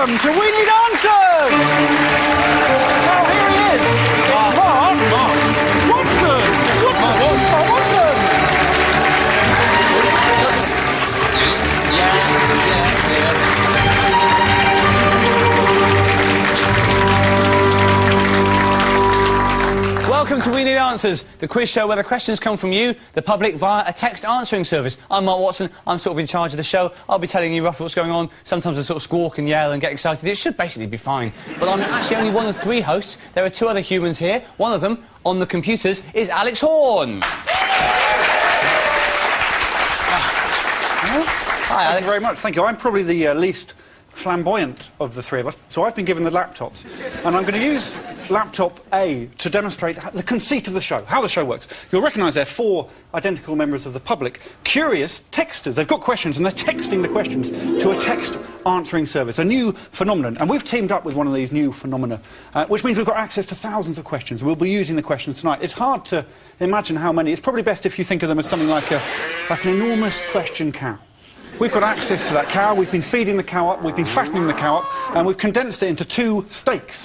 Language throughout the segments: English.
Welcome to We Need Answers! Oh, here he is! It's Mark Watson! Welcome to We Need Answers, the quiz show where the questions come from you, the public, via a text answering service. I'm Mark Watson, I'm sort of in charge of the show. I'll be telling you roughly what's going on. Sometimes I sort of squawk and yell and get excited. It should basically be fine. But I'm actually only one of 3 hosts. There are 2 other humans here. One of them, on the computers, is Alex Horn. Hi, Alex. Thank you very much. Thank you. I'm probably the least flamboyant of the 3 of us, so I've been given the laptops. And I'm going to use laptop A to demonstrate the conceit of the show, how the show works. You'll recognise there are 4 identical members of the public, curious texters. They've got questions and they're texting the questions to a text answering service, a new phenomenon. And we've teamed up with one of these new phenomena, which means we've got access to thousands of questions. We'll be using the questions tonight. It's hard to imagine how many. It's probably best if you think of them as something like an enormous question cow. We've got access to that cow, we've been feeding the cow up, we've been fattening the cow up, and we've condensed it into 2 steaks.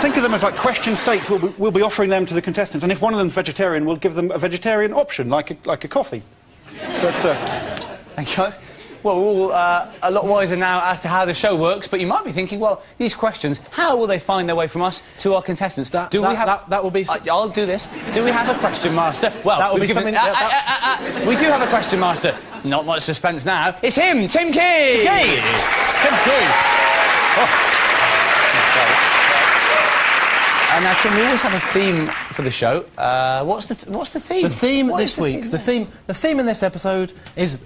Think of them as like question steaks. We'll be offering them to the contestants, and if one of them's vegetarian, we'll give them a vegetarian option, like a coffee. So Thank you, Alex. Well, we're all a lot wiser now as to how the show works, but you might be thinking, well, these questions, how will they find their way from us to our contestants? That will be... I'll do this. Do we have a question master? Well, that will be something... we do have a question master. Not much suspense now. It's him, Tim Key! Tim Key! Now, Tim, we always have a theme for the show. What's the theme? The theme this week. The theme in this episode is...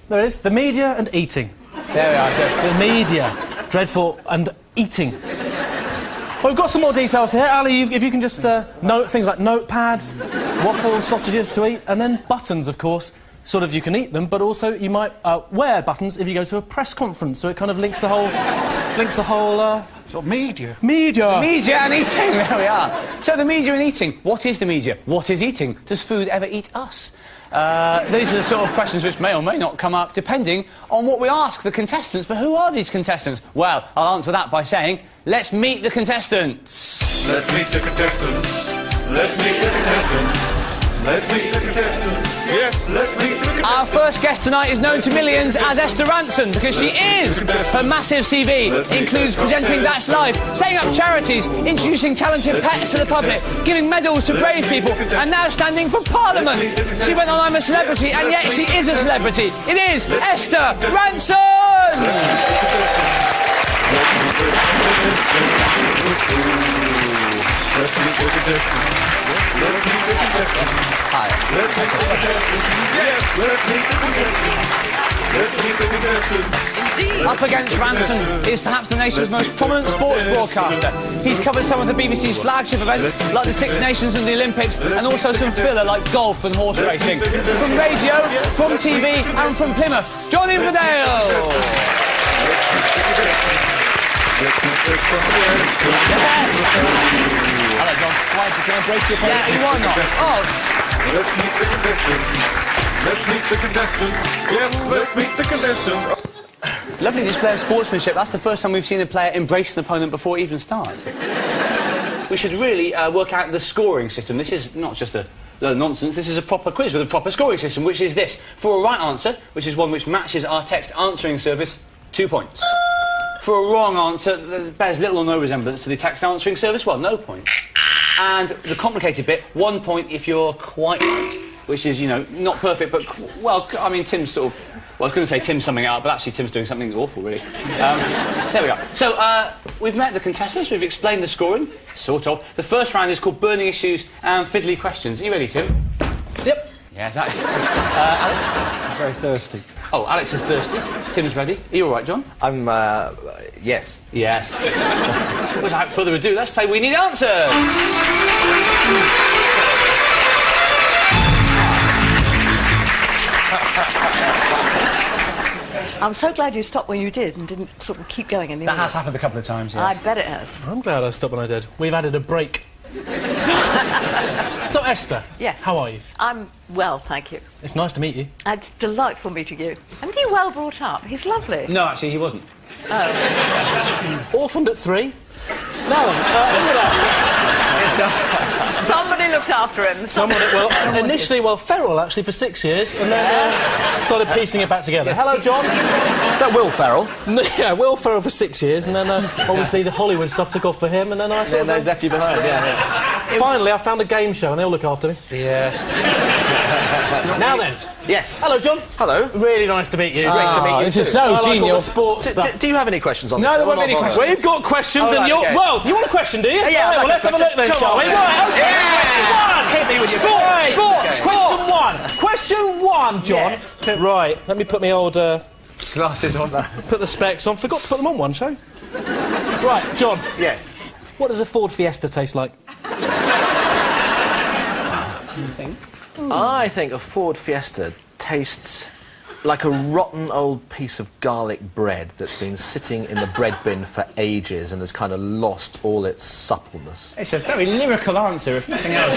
There it is. The media and eating. There we are, Tim. The media. Dreadful and eating. Well, we've got some more details here. Ali, if you can just note things like notepads, waffles, sausages to eat, and then buttons, of course. Sort of you can eat them, but also you might wear buttons if you go to a press conference, so it kind of links the whole... sort of media. Media! Media and eating, there we are. So the media and eating. What is the media? What is eating? Does food ever eat us? These are the sort of questions which may or may not come up, depending on what we ask the contestants. But who are these contestants? Well, I'll answer that by saying, let's meet the contestants. Let's meet the contestants. Let's meet the contestants. Let's meet the contestants. Yes, let's meet the contestants. Our first guest tonight is known to millions as Esther Ranson because she is. Her massive CV includes presenting That's Life, setting up charities, introducing talented pets to the public, giving medals to brave people, and now standing for Parliament. She went on I'm a Celebrity, and yet she is a celebrity. It is Esther Ranson! Hi. Up against Ranson is perhaps the nation's most prominent sports broadcaster. He's covered some of the BBC's flagship events, like the Six Nations and the Olympics, and also some filler like golf and horse racing. From radio, from TV, and from Plymouth, John Inverdale! Yes! Hello, John. Why can I brace your face? Yeah, why not? Oh! Let's meet the contestants. Let's meet the contestants. Yes, let's meet the contestants. Lovely display of sportsmanship. That's the first time we've seen a player embrace an opponent before it even starts. We should really work out the scoring system. This is not just a load of nonsense. This is a proper quiz with a proper scoring system, which is this. For a right answer, which is one which matches our text answering service, 2 points. For a wrong answer, that bears little or no resemblance to the text answering service, well, no points. And the complicated bit, 1 point if you're quite right, which is, you know, not perfect, but, well, I mean, Tim's sort of... Well, I was going to say Tim's summing it up, but actually Tim's doing something awful, really. There we are. So, we've met the contestants, we've explained the scoring, sort of. The first round is called Burning Issues and Fiddly Questions. Are you ready, Tim? Yep. Yeah, exactly. Alex? I'm very thirsty. Oh, Alex is thirsty. Tim's ready. Are you all right, John? I'm, yes. Yes. Without further ado, let's play We Need Answers! I'm so glad you stopped when you did and didn't sort of keep going in the That has happened a couple of times, yes. I bet it has. I'm glad I stopped when I did. We've added a break. So, Esther. Yes. How are you? I'm Well, thank you. It's nice to meet you. It's delightful meeting you. And he well brought up. He's lovely. No, actually, he wasn't. Orphaned at 3. Now then, look at that. Somebody looked after him. Initially, feral, actually, for 6 years, and then started piecing it back together. Hello, John. Is that Will Ferrell? Yeah, Will Ferrell for 6 years, and then obviously the Hollywood stuff took off for him, and then I sort of... they left you behind, yeah. Finally, I found a game show, and they'll look after me. Yes. Now then. Yes. Hello, John. Hello. Really nice to meet you. Great to meet you. This is so genial. Sports stuff. Do you have any questions on this? No, there won't be any questions. We've got questions, Oh, right, and you're... okay. Well, do you want a question, do you? Yeah, well, let's have a look then, shall we? Right, OK. Yeah. Hit me with Sports. Question 1. Question 1, John. Yes. Right, let me put my old... Glasses on. put the specs on. Forgot to put them on one show. Right, John. Yes. What does a Ford Fiesta taste like? I think a Ford Fiesta tastes like a rotten old piece of garlic bread that's been sitting in the bread bin for ages and has kind of lost all its suppleness. It's a very lyrical answer, if nothing else.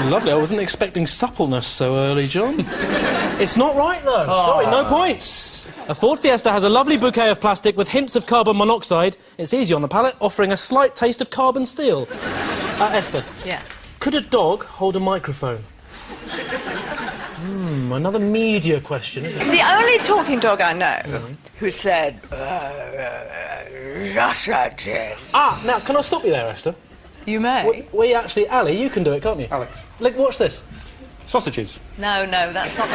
Lovely. I wasn't expecting suppleness so early, John. It's not right, though. Sorry, no points. A Ford Fiesta has a lovely bouquet of plastic with hints of carbon monoxide. It's easy on the palate, offering a slight taste of carbon steel. Esther. Yeah. Could a dog hold a microphone? Another media question, isn't it? The only talking dog I know who said... Now, can I stop you there, Esther? You may. We actually... Ali, you can do it, can't you? Alex. Look, watch this. Sausages. No, that's not... Do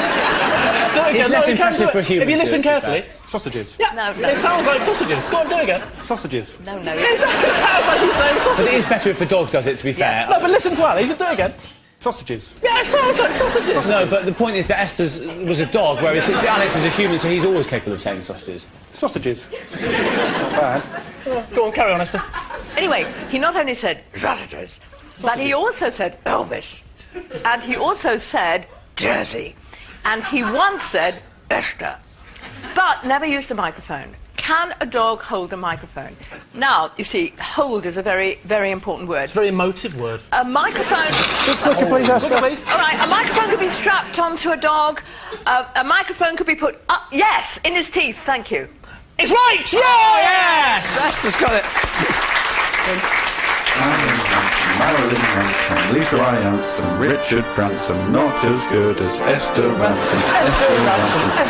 it again. It's less impressive for humans. If you listen to be carefully... fair. Sausages. Yeah, No. it sounds like sausages. Go on, do it again. Sausages. No. It sounds like you're saying But sausages. it is better if a dog does it, to be fair. No, but listen to Ali. Do it again. Sausages. Yeah, it sounds like sausages. No, but the point is that Esther's was a dog, whereas Alex is a human, so he's always capable of saying sausages. Sausages. Not bad. Go on, carry on, Esther. Anyway, he not only said sausages, but he also said Elvis. And he also said Jersey. And he once said Esther. But never used a microphone. Can a dog hold a microphone? Now, you see, hold is a very, very important word. It's a very emotive word. A microphone... Quicker, please, Esther. Quicker, please. All right, a microphone could be strapped onto a dog. A microphone could be put up... Yes, in his teeth, thank you. It's right! Yeah! Yes! Esther's got it. Marilyn Manson, Lisa Ianson, Richard Branson, not as good as Esther Ransom,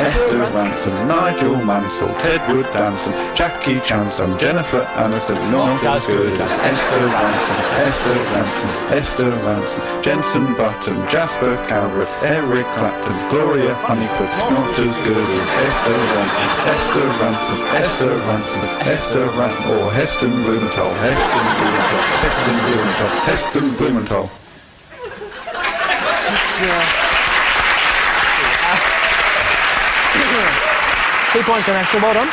Esther Ransom, Nigel Mansell, Ted Wood Danson, Jackie Chanson, Jennifer Aniston, not as good as Esther Ransom, Esther Ransom, Jensen Button, Jasper Carrot, Eric Clapton, Gloria Honeyford, not as good as Esther Ransom, or Heston Blumenthal, Heston Blumenthal. 2 points then, Esther. Well done.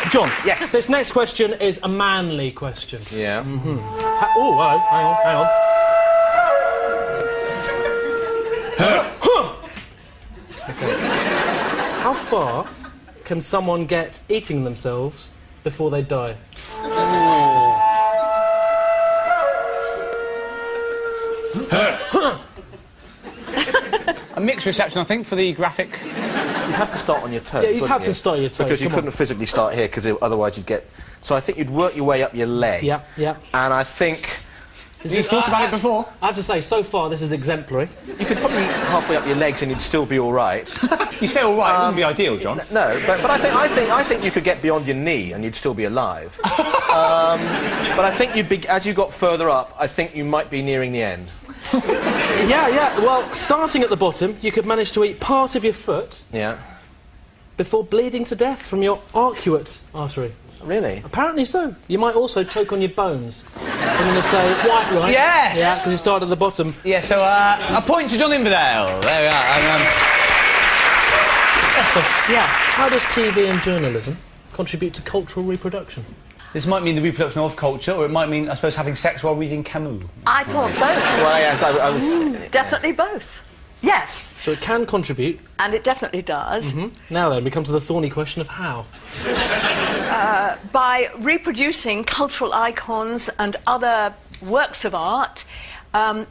John. Yes. This next question is a manly question. Yeah. Oh, hello. Hang on. How far can someone get eating themselves before they die? A mixed reception, I think, for the graphic. You'd have to start on your toes. Yeah, you'd wouldn't have you? to start your toes, Because you come on. couldn't physically start here, because otherwise you'd get... So I think you'd work your way up your leg. Yeah. And I think... This You've thought about it before? I have to say, so far, this is exemplary. You could probably halfway up your legs and you'd still be all right. You say all right, it wouldn't be ideal, John. No, but I think you could get beyond your knee and you'd still be alive. But I think you'd be... As you got further up, I think you might be nearing the end. Yeah. Well, starting at the bottom, you could manage to eat part of your foot Yeah. before bleeding to death from your arcuate artery. Really? Apparently so. You might also choke on your bones. I'm going to say white, right? Yes! Yeah, because you started at the bottom. Yeah, so, a point to John Inverdale. There we are. Esther, Yeah. how does TV and journalism contribute to cultural reproduction? This might mean the reproduction of culture, or it might mean, I suppose, having sex while reading Camus. I thought both. Well, yes, I was... Definitely both. Yes. So it can contribute. And it definitely does. Now then, we come to the thorny question of how. By reproducing cultural icons and other works of art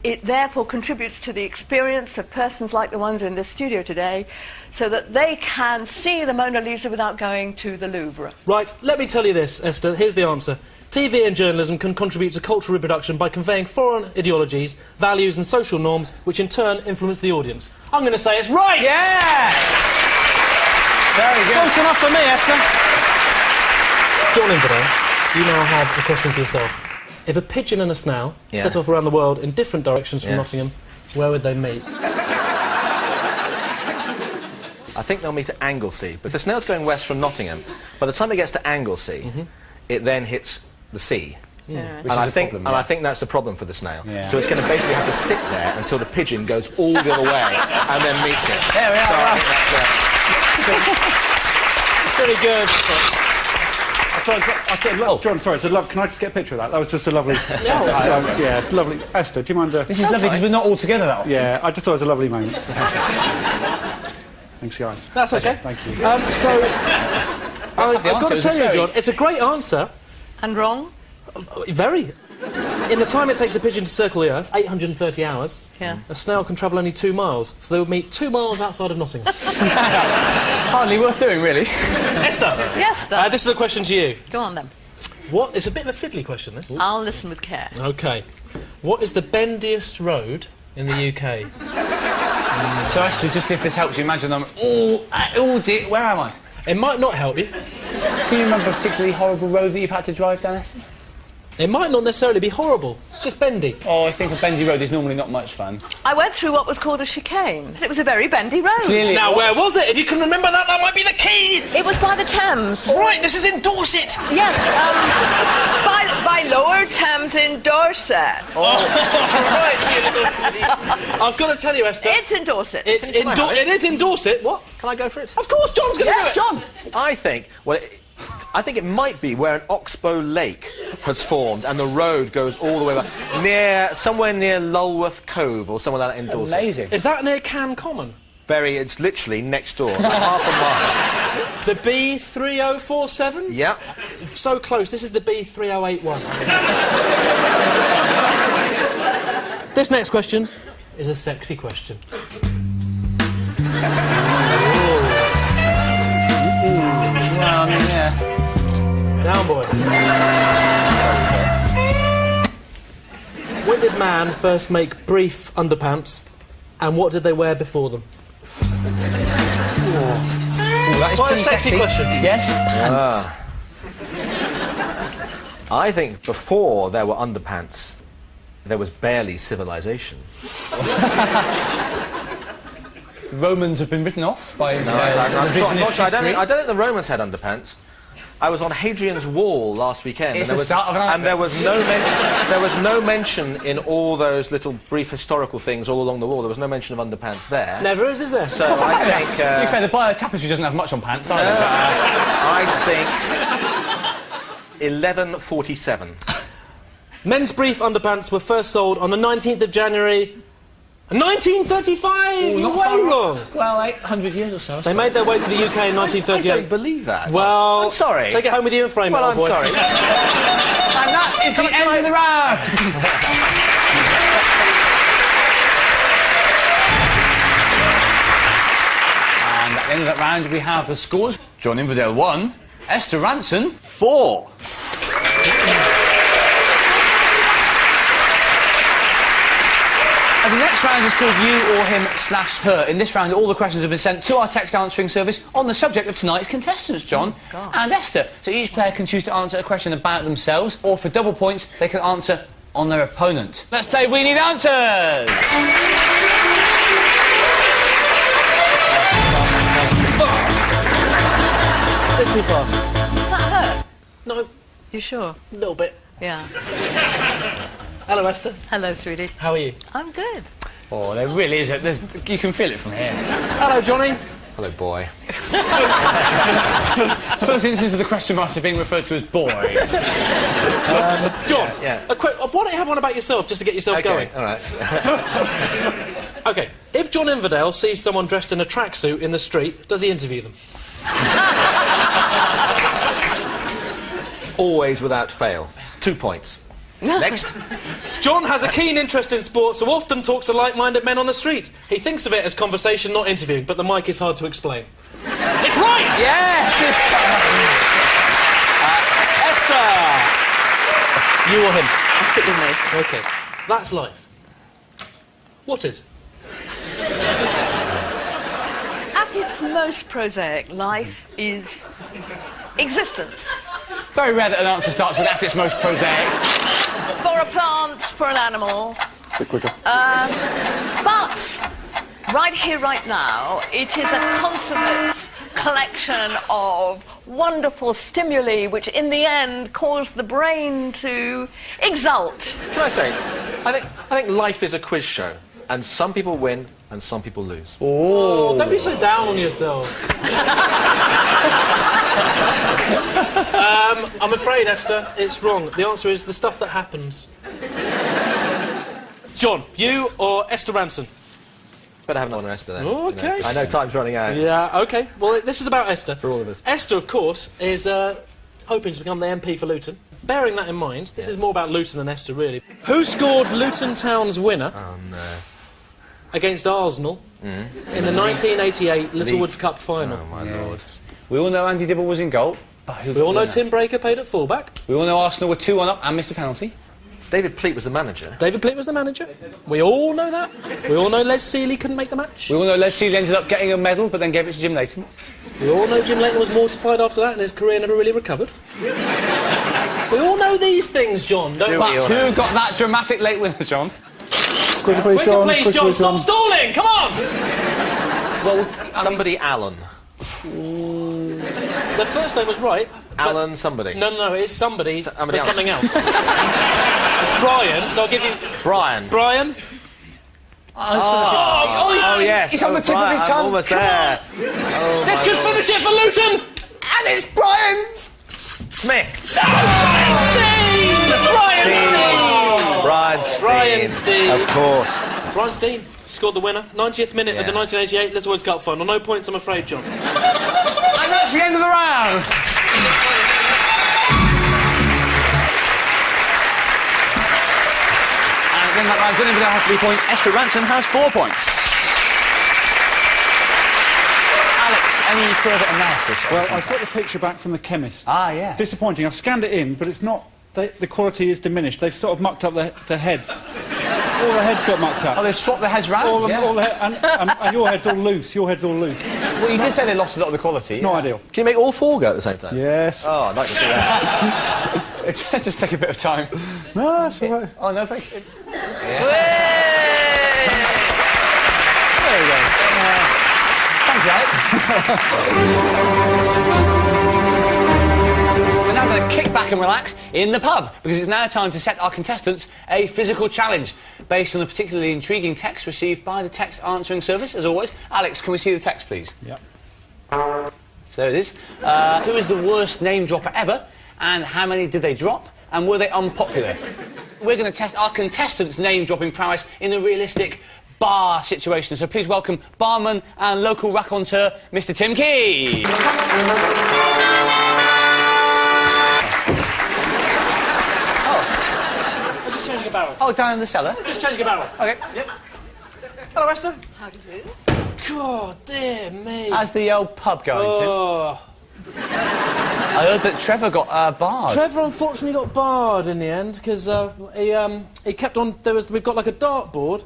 It therefore contributes to the experience of persons like the ones in this studio today, so that they can see the Mona Lisa without going to the Louvre. Right, let me tell you this, Esther. Here's the answer. TV and journalism can contribute to cultural reproduction by conveying foreign ideologies, values and social norms, which in turn influence the audience. I'm going to say it's right! Yes! Very good. Close enough for me, Esther. John Inverdale, you now have a question for yourself. If a pigeon and a snail set off around the world in different directions from Nottingham, where would they meet? I think they'll meet at Anglesey. But if the snail's going west from Nottingham, by the time it gets to Anglesey, it then hits the sea. And I think that's the problem for the snail. Yeah. So it's going to basically have to sit there until the pigeon goes all the other way and then meets it. There we are. So I think Pretty good. John, sorry, it's a can I just get a picture of that? That was just a lovely... yeah, it's lovely. Esther, do you mind... This is lovely because we're not all together that often. Yeah, I just thought it was a lovely moment. Thanks, guys. That's okay. Thank you. I've got to tell you, John, it's a great answer. And wrong? Very. In the time it takes a pigeon to circle the Earth, 830 hours, a snail can travel only 2 miles, so they would meet 2 miles outside of Nottingham. Hardly worth doing, really. Esther. Yes, sir. This is a question to you. Go on, then. What? It's a bit of a fiddly question, this. I'll listen with care. OK. What is the bendiest road in the UK? So, Esther, just if this helps you imagine them where am I? It might not help you. Can you remember a particularly horrible road that you've had to drive down, Esther? It might not necessarily be horrible. It's just bendy. Oh, I think a bendy road is normally not much fun. I went through what was called a chicane. It was a very bendy road. Clearly Now, where was it? If you can remember that, that might be the key! It was by the Thames. Right, this is in Dorset! Yes, by Lower Thames in Dorset. Right, you little silly. I've got to tell you, Esther... It's in Dorset. It is in Dorset. What? Can I go for it? Of course, John's going to do it! John! I think it might be where an oxbow lake has formed and the road goes all the way back somewhere near Lulworth Cove or somewhere like that in Dorset. Amazing. Is that near Can Common? It's literally next door. It's half a mile. The B3047? Yeah. So close. This is the B3081. This next question is a sexy question. Well, I mean, yeah. Down, boy. When did man first make brief underpants, and what did they wear before them? That is Quite a pretty sexy question. Yes, pants. I think before there were underpants, there was barely civilization. Romans have been written off by I'm not sure. history. I don't think the Romans had underpants. I was on Hadrian's Wall last weekend. It's the start of an and there was no mention in all those little brief historical things all along the wall. There was no mention of underpants there. Never is there? So I think... to be fair, the Bio Tapestry doesn't have much on pants either. I think 1147. Men's brief underpants were first sold on the 19th of January... 1935! You're way wrong! Well, 800 years or so. They made their way to the UK in 1938. I don't believe that. Well... I'm sorry. Take it home with you and frame it, Well, old boy. I'm sorry. And that is the end of the round! And at the end of that round, we have the scores. John Inverdale 1, Esther Ranson 4. The next round is called You or Him / Her. In this round, all the questions have been sent to our text answering service on the subject of tonight's contestants, John and Esther. So each player can choose to answer a question about themselves, or for double points, they can answer on their opponent. Let's play We Need Answers! That's too fast. A bit too fast. Does that hurt? No, You sure? a little bit. Yeah. Hello, Esther. Hello, sweetie. How are you? I'm good. Oh, there really is. You can feel it from here. Hello, Johnny. Hello, boy. First instance of the question master being referred to as boy. John, Yeah. why don't you have one about yourself, just to get yourself going? All right. OK, if John Inverdale sees someone dressed in a tracksuit in the street, does he interview them? Always without fail. 2 points. Next. John has a keen interest in sport, so often talks to like-minded men on the street. He thinks of it as conversation, not interviewing, but the mic is hard to explain. It's right! Yes! Esther! You or him? I'll stick with me. OK. That's life. What is? At its most prosaic, life is existence. Very rare that an answer starts with "at its most prosaic." For a plant, for an animal. Bit quicker. But right here, right now, it is a consummate collection of wonderful stimuli which in the end cause the brain to exult. Can I say, I think life is a quiz show, and some people win and some people lose. Oh, don't be so down on yourself. I'm afraid, Esther, it's wrong. The answer is the stuff that happens. John, you or Esther Ranson? Better have another Esther then. Oh, OK. I know time's running out. Yeah, OK. Well, this is about Esther. For all of us. Esther, of course, is hoping to become the MP for Luton. Bearing that in mind, this is more about Luton than Esther, really. Who scored Luton Town's winner against Arsenal in the 1988 Littlewoods Cup final? Oh, my Lord. We all know Andy Dibble was in goal. We all know Tim Breaker played at fullback. We all know Arsenal were 2-1 up and missed a penalty. David Pleat was the manager. David Pleat was the manager. We all know that. We all know Les Seeley couldn't make the match. We all know Les Seeley ended up getting a medal, but then gave it to Jim Leighton. We all know Jim Leighton was mortified after that and his career never really recovered. We all know these things, John, don't we? But who got that dramatic late winner, John? Quicker, please, John. Quicker, please, John. Stop stalling! Come on! Well, somebody Alan. The first name was right. Alan somebody. No, it's somebody, Somebody but else. something else. It's Brian, so I'll give you... Brian. Brian? Oh, yes. He's on the tip of his tongue. I'm almost there. This could finish it for Luton! And it's Brian Smith. Brian Steen! Brian Steen. Of course. Brian Steen scored the winner. 90th minute of the 1988 Littlewoods Cup final. No points, I'm afraid, John. And that's the end of the round. And again, that round, Johnny Bedell has 3 points. Esther Ranson has 4 points. Alex, any further analysis? Well, I've got the picture back from the chemist. Ah, yeah. Disappointing. I've scanned it in, but it's not... the quality is diminished. They've sort of mucked up the heads. All the heads got mucked up. Oh, they've swapped the heads round? All and your head's all loose. Your head's all loose. Well, you did say they lost a lot of the quality. It's not ideal. Can you make all four go at the same time? Yes. Oh, I'd like to see that. It just take a bit of time. No, that's all right. Oh, no, thank you. There you go. Thank you, Alex. We're now going to kick back and relax in the pub, because it's now time to set our contestants a physical challenge based on a particularly intriguing text received by the text answering service, as always. Alex, can we see the text, please? Yep. So there it is. Who is the worst name dropper ever, and how many did they drop, and were they unpopular? We're going to test our contestants' name-dropping prowess in a realistic bar situation. So please welcome barman and local raconteur, Mr. Tim Key. Just changing a barrel. Oh, down in the cellar. Just changing a barrel. Okay. Yep. Hello, Esther. How do you do? God, dear me. How's the old pub going, Tim? Oh. I heard that Trevor got barred. Trevor unfortunately got barred in the end because he kept on. We've got like a dartboard.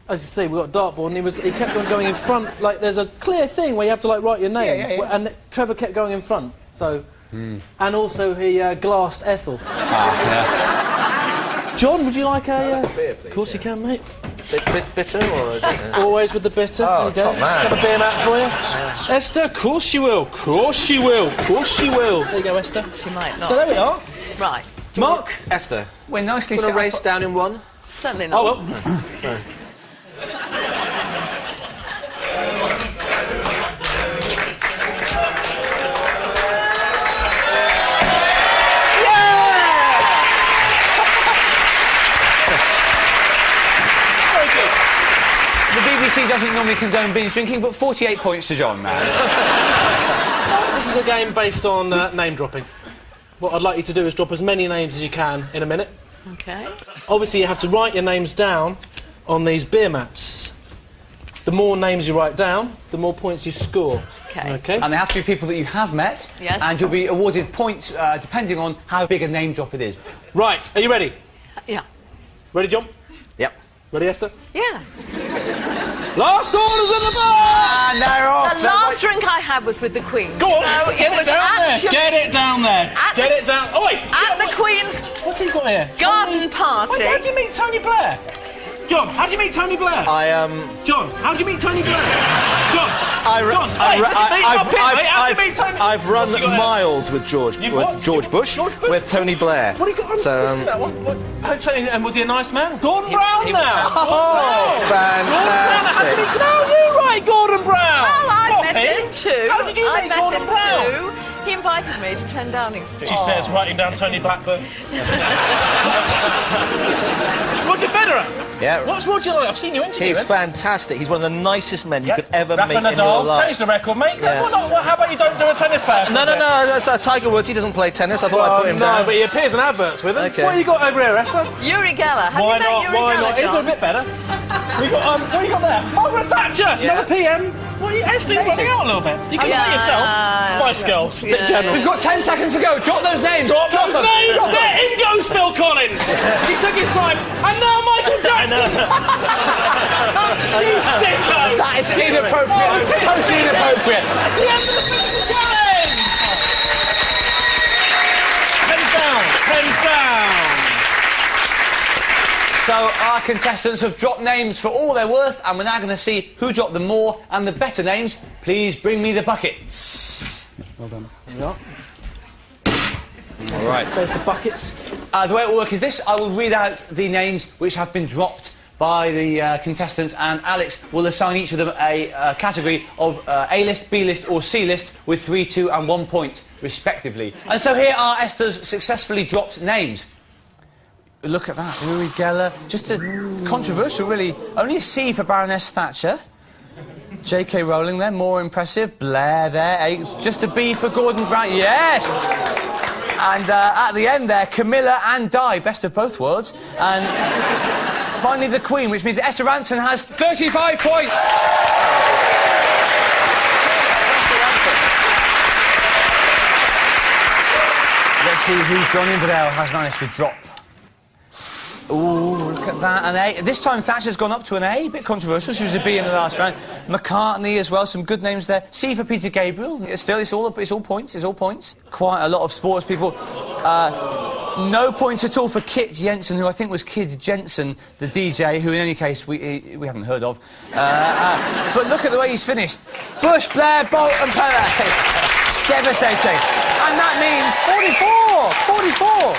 As you see, we've got a dartboard, and he kept on going in front. Like there's a clear thing where you have to like write your name, Yeah. and Trevor kept going in front. So, and also he glassed Ethel. John, would you like a beer, please, of course you can, mate. Bit bitter, or is it? Always with the bitter. Oh, There you go. top man. Let's have a beer mat for you. Esther, of course she will. Of course she will. Of course she will. There you go, Esther. She might not. So there we are. Right. Mark. Esther, We're nicely want set to race up. down in one? Certainly not. Oh well. The BBC doesn't normally condone binge drinking, but 48 points to John, man. This is a game based on name dropping. What I'd like you to do is drop as many names as you can in a minute. OK. Obviously, you have to write your names down on these beer mats. The more names you write down, the more points you score. OK. And they have to be people that you have met. Yes. And you'll be awarded points depending on how big a name drop it is. Right, are you ready? Yeah. Ready, John? Yep. Ready, Esther? Yeah. Last orders in the bar! And they're off. The last drink I had was with the Queen. Go on, So get it was down there. actually Get it down there. Get it down. Oh, wait. At the Queen's What's he got here? garden party. How do you meet Tony Blair? John, how do you meet Tony Blair? John, how do you meet Tony Blair? John, I've run miles with George Bush, with Tony Blair. What have you got? So, and was he a nice man? Gordon Brown now. Oh, fantastic! No, you right, Gordon Brown. Well, I Poppy. met him too. How did you meet Gordon Brown? Too. He invited me to 10 Downing Street. She says, writing down Tony Blackburn. Roger Federer. Yeah. What's Roger like? I've seen you interview He's him. fantastic. He's one of the nicest men you could ever Rafa meet in your Nadal, life. change the record, mate. Yeah. How about you don't do a tennis player? No, that's Tiger Woods. He doesn't play tennis. I thought I'd put him no, down. but he appears in adverts with him. Okay. What have you got over here, Esther? Uri Geller. Have Why you met not? Uri Why Geller, not? It's a John? bit better. We got what have you got there? Margaret Thatcher, another PM. What are you, Esther, you're running out a little bit. You can say yourself. Spice Girls, a bit general. We've got 10 seconds to go. Drop those names. Drop those names. There, in goes Phil Collins. He took his time, and now Michael Jackson. You sicko. That is inappropriate. It's totally inappropriate. That's the end of the physical challenge. Pens down. Pens down. So our contestants have dropped names for all they're worth, and we're now going to see who dropped the more and the better names. Please bring me the buckets. Well done. There we are. All right. There's the buckets. The way it will work is this. I will read out the names which have been dropped by the contestants, and Alex will assign each of them a category of A-list, B-list or C-list with 3, 2 and 1 point, respectively. And so here are Esther's successfully dropped names. Look at that, Uri Geller. Just a controversial, really. Only a C for Baroness Thatcher. J.K. Rowling there, more impressive. Blair there. Just a B for Gordon Brown. Yes! And at the end there, Camilla and Di, best of both worlds. And finally the Queen, which means that Esther Ranson has 35 points. Let's see who John Inverdale has managed to drop. Ooh, look at that, an A. This time Thatcher's gone up to an A, a bit controversial. She was a B in the last round. McCartney as well, some good names there. C for Peter Gabriel. Still, it's all points, it's all points. Quite a lot of sports people. No points at all for Kit Jensen, who I think was Kid Jensen, the DJ, who in any case we haven't heard of. But look at the way he's finished. Bush, Blair, Bolt and Pele. Devastating. And that means 44!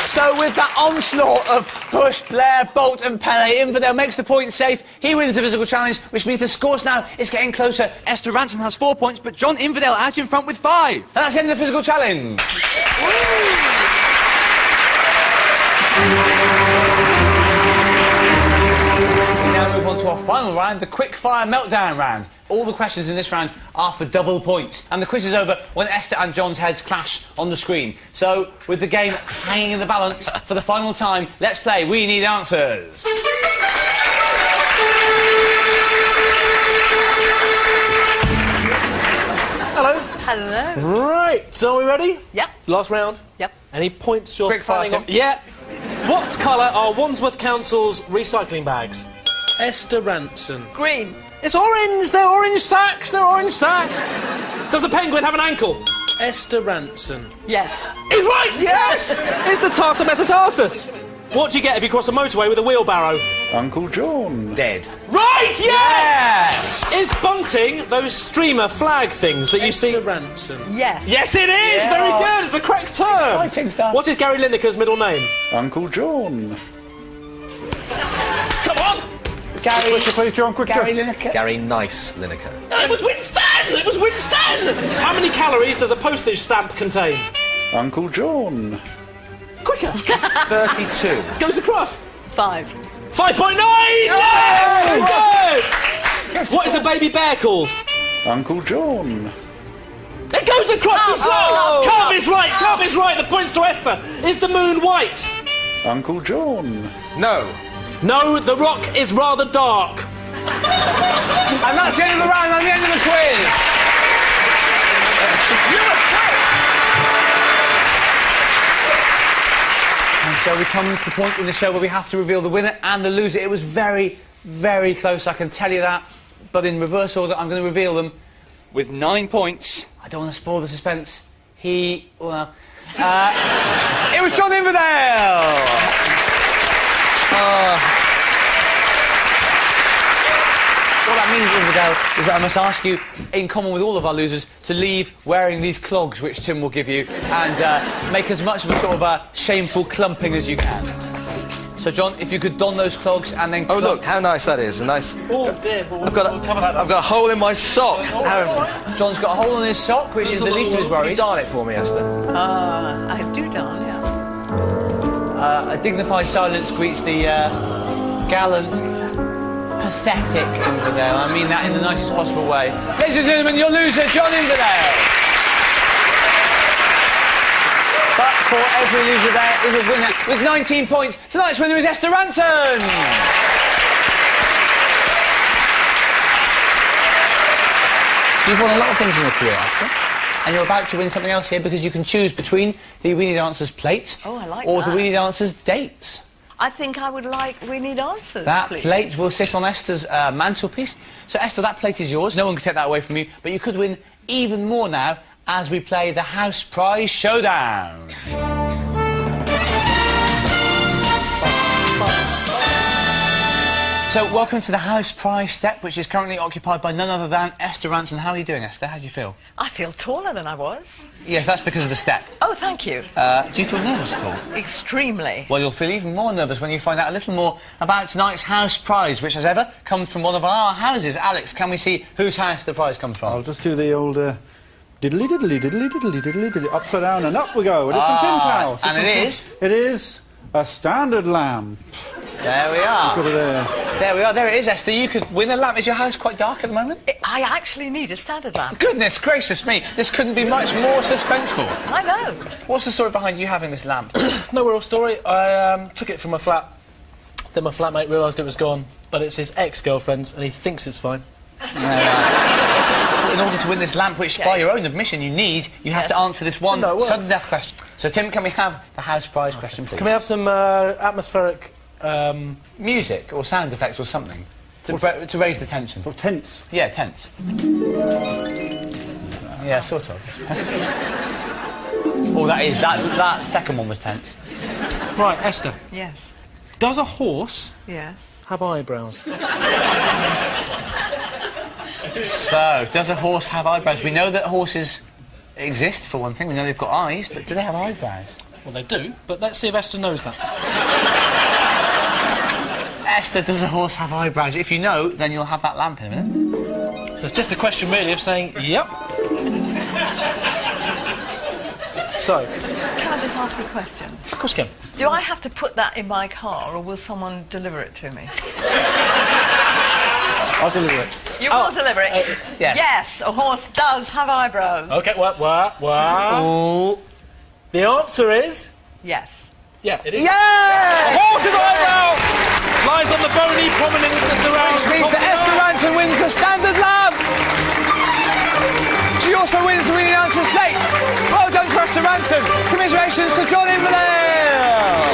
So with that onslaught of Bush, Blair, Bolt and Pele, Inverdale makes the point safe. He wins the physical challenge, which means the scores now is getting closer. Esther Ranson has 4 points, but John Inverdale out in front with 5. And that's the end of the physical challenge. We now move on to our final round, the quick-fire meltdown round. All the questions in this round are for double points. And the quiz is over when Esther and John's heads clash on the screen. So, with the game hanging in the balance for the final time, let's play We Need Answers. Hello. Hello. Right, so are we ready? Yep. Last round. Yep. Any points you're Quick fire, planning on? Tom. Yeah. What colour are Wandsworth Council's recycling bags? Esther Ranson. Green. It's orange! They're orange sacks! They're orange sacks! Does a penguin have an ankle? Esther Ranson. Yes. He's right! Yes! It's the tarsus metatarsus. What do you get if you cross a motorway with a wheelbarrow? Uncle John. Dead. Right! Yes! Is bunting those streamer flag things that you see? Esther Ranson. Yes. Yes, it is! Yeah. Very good! It's the correct term! Exciting stuff. What is Gary Lineker's middle name? Uncle John. Come on! Quicker, please, John, quicker. Gary Lineker. Gary Nice Lineker. It was Winston! It was Winston! How many calories does a postage stamp contain? Uncle John. Quicker! 32. Goes across. 5. 5.9! Yeah! Very good! What is a baby bear called? Uncle John. It goes across too slow! Carb is right, Carb is right. The points to Esther. Is the moon white? Uncle John. No. No, the rock is rather dark. And that's the end of the round and the end of the quiz. And so we come to the point in the show where we have to reveal the winner and the loser. It was very, very close, I can tell you that. But in reverse order, I'm going to reveal them with 9 points. I don't want to spoil the suspense. It was John Inverdale! What that means, Inverdale, is that I must ask you, in common with all of our losers, to leave wearing these clogs which Tim will give you and make as much of a sort of a shameful clumping as you can. So, John, if you could don those clogs and then... Oh, look, how nice that is. A nice... Oh, dear. I've got a hole in my sock. John's got a hole in his sock, which is the least of his worries. Darn it for me, Esther. I do darn, yeah. A dignified silence greets the gallant, pathetic Inverdale. I mean that in the nicest possible way. Ladies and gentlemen, your loser, John Inverdale. But for every loser there is a winner with 19 points. Tonight's winner is Esther Ranton. You've won a lot of things in your career, Esther. And you're about to win something else here because you can choose between the We Need Answers plate or the We Need Answers dates. I think I would like We Need Answers, That please. plate will sit on Esther's mantelpiece. So, Esther, that plate is yours. No one can take that away from you. But you could win even more now as we play the House Prize Showdown. So, welcome to the House Prize step, which is currently occupied by none other than Esther Ranson. How are you doing, Esther? How do you feel? I feel taller than I was. Yes, that's because of the step. Oh, thank you. Do you feel nervous at all? Extremely. Well, you'll feel even more nervous when you find out a little more about tonight's house prize, which, as ever, comes from one of our houses. Alex, can we see whose house the prize comes from? I'll just do the old diddly diddly diddly diddly diddly diddly, upside down and up we go. It is from Tim's house. And it is? It is a standard lamp. There we are. Got it there. There we are. There it is, Esther. You could win a lamp. Is your house quite dark at the moment? I actually need a standard lamp. Goodness gracious me. This couldn't be much more suspenseful. I know. What's the story behind you having this lamp? No real story. I took it from my flat. Then my flatmate realised it was gone, but it's his ex-girlfriend's, and he thinks it's fine. In order to win this lamp, which by your own admission you need, you have to answer this one sudden death question. So, Tim, can we have the house prize question, please? Can we have some atmospheric... music or sound effects or something to raise the tension? Sort of tense. Yeah, tense. Yeah, sort of. Oh, that second one was tense. Right, Esther. Yes. Does a horse Yes. have eyebrows? So, does a horse have eyebrows? We know that horses exist, for one thing. We know they've got eyes, but do they have eyebrows? Well, they do, but let's see if Esther knows that. Esther, does a horse have eyebrows? If you know, then you'll have that lamp in a minute. So it's just a question, really, of saying, yep. So... Can I just ask a question? Of course you can. Do I have to put that in my car, or will someone deliver it to me? I'll deliver it. You will deliver it? yes. Yes, a horse does have eyebrows. OK, what? Oh. The answer is... Yes. Yeah, it is. Yeah! A horse's eyebrow lies on the bony prominence around... Which means that Esther Ranton wins the standard lamp! She also wins the Winning Answers plate! Well done to Esther Ranton! Commiserations to John Inverdale!